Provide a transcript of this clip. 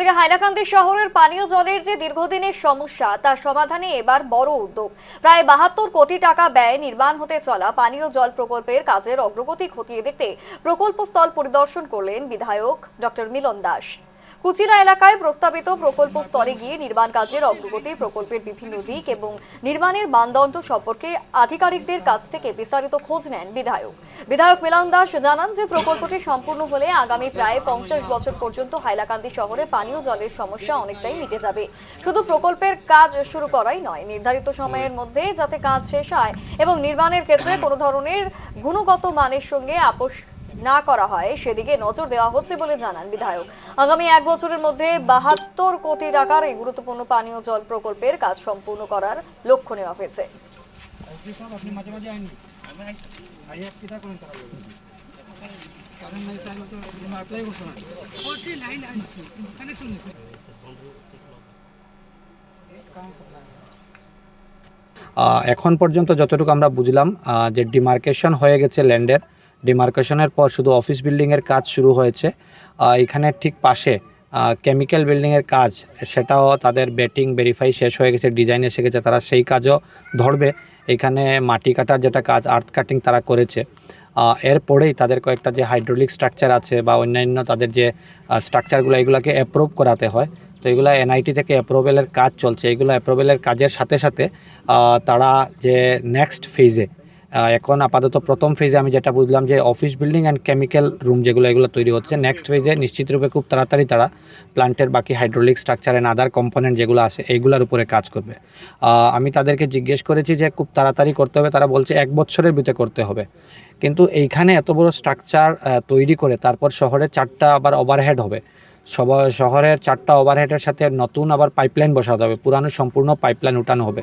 অন্যদিকে হাইলাকান্দি শহরের পানীয় জলের যে দীর্ঘদিনের সমস্যা তা সমাধানে এবার বড় উদ্যোগ। প্রায় ৭২ কোটি টাকা ব্যয়ে নির্মাণ হতে চলা পানীয় জল প্রকল্পের কাজের অগ্রগতি খতিয়ে দেখতে প্রকল্প স্থল পরিদর্শন করলেন বিধায়ক ডক্টর মিলন দাস। কুচিরা এলাকায় প্রস্তাবিত প্রকল্প স্থলে গিয়ে নির্মাণ কাজের অগ্রগতি, প্রকল্পের বিভিন্ন দিক এবং নির্মাণের মানদণ্ড সম্পর্কে আধিকারিকদের কাছ থেকে বিস্তারিত খোঁজ নেন বিধায়ক মিলন দাস জানান যে প্রকল্পটি সম্পূর্ণ হলে আগামী প্রায় ৫০ বছর পর্যন্ত হাইলাকান্দি শহরে পানীয় জলের সমস্যা অনেকটাই মিটে যাবে। শুধু প্রকল্পের কাজ শুরু করাই নয়, নির্ধারিত সময়ের মধ্যে যাতে কাজ শেষ হয় এবং নির্মাণের ক্ষেত্রে কোনো ধরনের গুণগত মানের সঙ্গে আপোষ না করা হয় সেদিকে নজর দেওয়া হচ্ছে বলে জানান বিধায়ক। আগামী ১ বছরের মধ্যে ৭২ কোটি টাকার এই গুরুত্বপূর্ণ পানীয় জল প্রকল্পের কাজ সম্পূর্ণ করার লক্ষ্য নেওয়া হয়েছে। এখন পর্যন্ত যতটুকু আমরা বুঝলাম যে ডিমার্কেশন হয়ে গেছে, ল্যান্ডের ডিমার্কেশনের পর শুধু অফিস বিল্ডিংয়ের কাজ শুরু হয়েছে। এখানে ঠিক পাশে কেমিক্যাল বিল্ডিংয়ের কাজ, সেটাও তাদের বেটিং ভেরিফাই শেষ হয়ে গেছে, ডিজাইন এসে গেছে, তারা সেই কাজও ধরবে। এখানে মাটি কাটার যেটা কাজ, আর্থ কাটিং তারা করেছে। এরপরেই তাদের কয়েকটা যে হাইড্রোলিক স্ট্রাকচার আছে বা অন্যান্য তাদের যে স্ট্রাকচারগুলো, এগুলোকে অ্যাপ্রুভ করাতে হয়। তো এগুলো এনআইটি থেকে অ্যাপ্রুভেলের কাজ চলছে। এগুলো অ্যাপ্রুভেলের কাজের সাথে সাথে তারা যে নেক্সট ফেজে, এখন আপাতত প্রথম ফেজে আমি যেটা বুঝলাম যে office building and chemical room এগুলো তৈরি হচ্ছে। নেক্সট ফেজে নিশ্চিতরূপে খুব তাড়াতাড়ি তারা প্ল্যান্টের বাকি hydraulic structure and other component যেগুলো আছে এইগুলোর উপরে কাজ করবে। আমি তাদেরকে জিজ্ঞেস করেছি যে খুব তাড়াতাড়ি করতে হবে, তারা বলছে ১ বছরের ভিতরে করতে হবে। কিন্তু এইখানে এত বড় স্ট্রাকচার তৈরি করে তারপর শহরে 4টা আবার ওভারহেড হবে, শহরের 4টা ওভারহেডের সাথে নতুন আবার পাইপলাইন বসাতে হবে, পুরানো সম্পূর্ণ পাইপলাইন উঠানো হবে।